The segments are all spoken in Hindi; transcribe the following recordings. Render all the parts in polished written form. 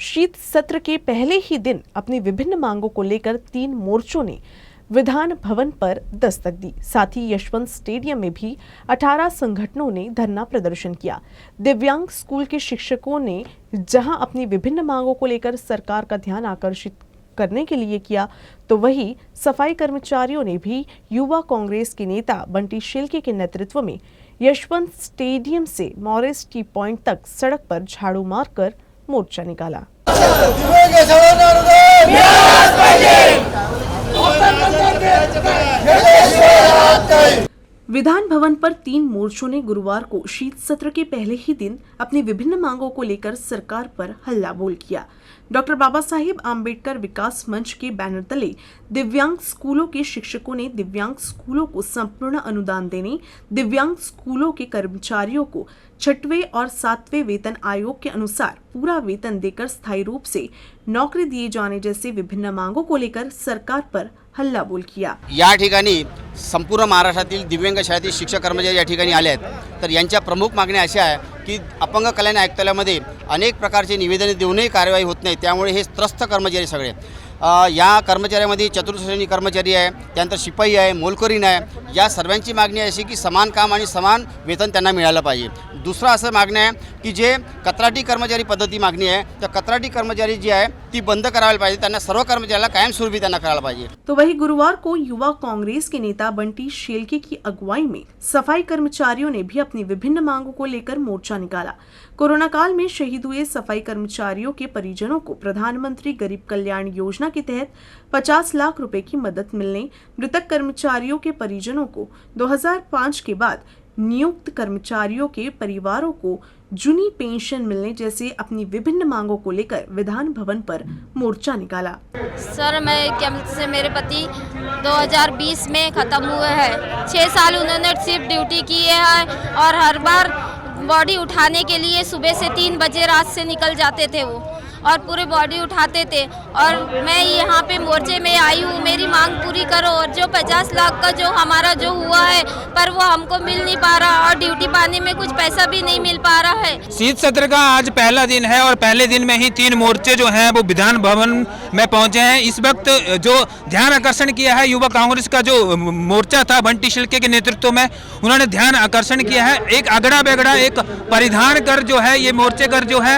शीत सत्र के पहले ही दिन अपनी विभिन्न मांगों को लेकर 3 मोर्चों ने विधान भवन पर दस्तक दी। साथ ही यशवंत स्टेडियम में भी 18 संगठनों ने धरना प्रदर्शन किया। दिव्यांग स्कूल के शिक्षकों ने जहां अपनी विभिन्न मांगों को लेकर सरकार का ध्यान आकर्षित करने के लिए किया, तो वहीं सफाई कर्मचारियों ने भी युवा कांग्रेस के नेता बंटी शेल्के के नेतृत्व में यशवंत स्टेडियम से मॉरिस टी पॉइंट तक सड़क पर झाड़ू मारकर मोर्चा निकाला। विधान भवन पर 3 मोर्चों ने गुरुवार को शीत सत्र के पहले ही दिन अपनी विभिन्न मांगों को लेकर सरकार पर हल्ला बोल किया। डॉक्टर बाबा साहेब आम्बेडकर विकास मंच के बैनर तले दिव्यांग स्कूलों के शिक्षकों ने दिव्यांग स्कूलों को संपूर्ण अनुदान देने, दिव्यांग स्कूलों के कर्मचारियों को 6वें और 7वें वेतन आयोग के अनुसार पूरा वेतन देकर स्थायी रूप से नौकरी दिए जाने जैसे विभिन्न मांगों को लेकर सरकार पर हल्ला बोल किया। या ठिकाणी संपूर्ण महाराष्ट्रातील दिव्यांग शाळेतील शिक्षक कर्मचारी या ठिकाणी आले आहेत। तर यांच्या प्रमुख मागण्या अशा आहे की अपंग कल्याण आयुक्तालयामध्ये अनेक प्रकारचे निवेदने देऊनही कार्यवाही होत नाही, त्यामुळे हे त्रस्त कर्मचारी सगळे या कर्मचाऱ्यांमध्ये चतुर्श्रेणी कर्मचारी आहे, त्यानंतर शिपाई आहे, मोलकरीण आहे। या सर्वांची मागणी अशी की समान काम आणि समान वेतन त्यांना मिळालं पाहिजे। दुसरा असं मागणी आहे की जे कंत्राटी कर्मचारी पद्धती मागणी आहे, तर कंत्राटी कर्मचारी जी आहे ती बंद करायला पाहिजे, त्यांना सर्व कर्मचाऱ्याला कायमस्वरूपी त्यांना करायला पाहिजे। तो वही गुरुवार को युवा कांग्रेस के नेता बंटी शेल्के की अगुवाई में सफाई कर्मचारियों ने भी अपनी विभिन्न मांगों को लेकर मोर्चा निकाला। कोरोना काल में शहीद हुए सफाई कर्मचारियों के परिजनों को प्रधानमंत्री गरीब कल्याण योजना के तहत 50 लाख रुपए की मदद मिलने, मृतक कर्मचारियों के परिजनों को 2005 के बाद नियुक्त कर्मचारियों के परिवारों को जूनी पेंशन मिलने जैसे अपनी विभिन्न मांगों को लेकर विधान भवन पर मोर्चा निकाला। सर, मैं कैंप से मेरे पति 2020 में ख़त्म हुए हैं। 6 साल उन्होंने सिर्फ ड्यूटी की है और हर बार बॉडी उठाने के लिए सुबह से 3 बजे रात से निकल जाते थे वो, और पूरी बॉडी उठाते थे। और मैं यहाँ पे मोर्चे में आई हूँ, मेरी मांग पूरी करो। और जो 50 लाख का जो हमारा जो हुआ है पर वो हमको मिल नहीं पा रहा, और ड्यूटी पाने में कुछ पैसा भी नहीं मिल पा रहा है। शीत सत्र का आज पहला दिन है और पहले दिन में ही 3 मोर्चे जो हैं वो विधान भवन में पहुंचे हैं। इस वक्त जो ध्यान आकर्षण किया है युवा कांग्रेस का जो मोर्चा था बंटी शेल्के के नेतृत्व में, उन्होंने ध्यान आकर्षण किया है। एक अगड़ा बेगड़ा एक परिधान कर जो है ये मोर्चे कर जो है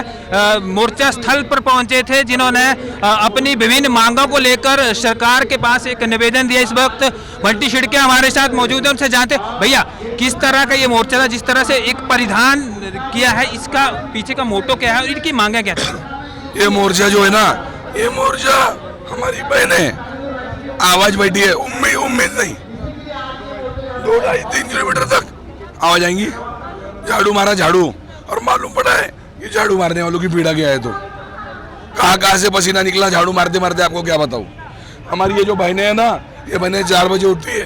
मोर्चा स्थल पर पहुंचे थे, जिन्होंने अपनी विभिन्न मांगों को लेकर सरकार के पास एक निवेदन दिया। इस वक्त बंटी शेल्के हमारे साथ मौजूद है, उनसे जानते भैया किस तरह का ये मोर्चा था, जिस तरह से एक परिधान किया है, इसका पीछे का मोटो क्या है और इनकी मांगे क्या थी? ये मोर्चा जो है ना, ये मोर्चा हमारी बहनें आवाज बैठी है, उम्मीद नहीं 2-2.5-3 किलोमीटर तक आवाज आएंगी, झाड़ू मारा झाड़ू, और मालूम पड़ा है कि झाड़ू मारने वालों की पीड़ा क्या है। तो कहाँ से पसीना निकला झाड़ू मारते मारते, आपको क्या बताऊं। हमारी ये जो बहनें हैं ना, ये बहनें 4 बजे उठती है।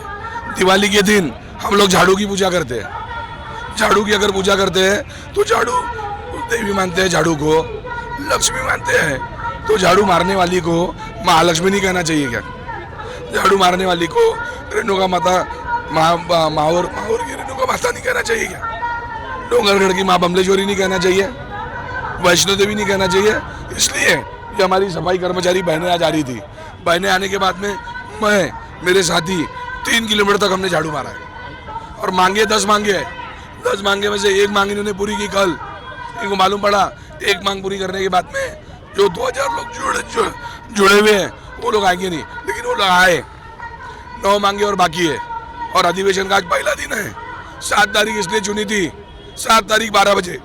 दिवाली के दिन हम लोग झाड़ू की पूजा करते हैं। झाड़ू की अगर पूजा करते हैं तो झाड़ू देवी मानते हैं, झाड़ू को लक्ष्मी मानते हैं, तो झाड़ू मारने वाली को महालक्ष्मी नहीं कहना चाहिए क्या? झाड़ू मारने वाली को रेणुका माता माहौर की रेणुका माता नहीं कहना चाहिए क्या? डोंगरगढ़ की माँ बमलेश्वरी नहीं कहना चाहिए? वैष्णो देवी नहीं कहना चाहिए? इसलिए ये हमारी सफाई कर्मचारी बहनें आज आ रही थी। बहनें आने के बाद में मैं मेरे साथी 3 किलोमीटर तक हमने झाड़ू मारा है, और मांगे 10 मांगे है। 10 मांगे में से एक मांग इन्होंने पूरी की कल। इनको मालूम पड़ा एक मांग पूरी करने के बाद में जो 2000 लोग जुड़े हुए हैं वो लोग आएंगे नहीं, लेकिन वो लोग आए। 9 मांगे और बाकी है, और अधिवेशन का आज पहला दिन है। 7 तारीख इसलिए चुनी थी, 7 तारीख 12 बजे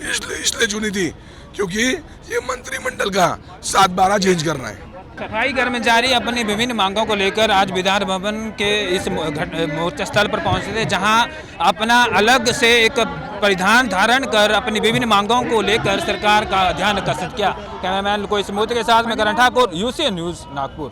इसलिए चुनी थी क्योंकि ये मंत्रिमंडल का 7-12 चेंज करना है। सफाई कर्मचारी अपनी विभिन्न मांगों को लेकर आज विधान भवन के इस मोर्चा स्थल पर पहुंचे थे, जहां अपना अलग से एक परिधान धारण कर अपनी विभिन्न मांगों को लेकर सरकार का ध्यान आकर्षित किया। कैमरामैन लोकेश मोदी के साथ में करण ठाकुर, यूसी न्यूज़ नागपुर।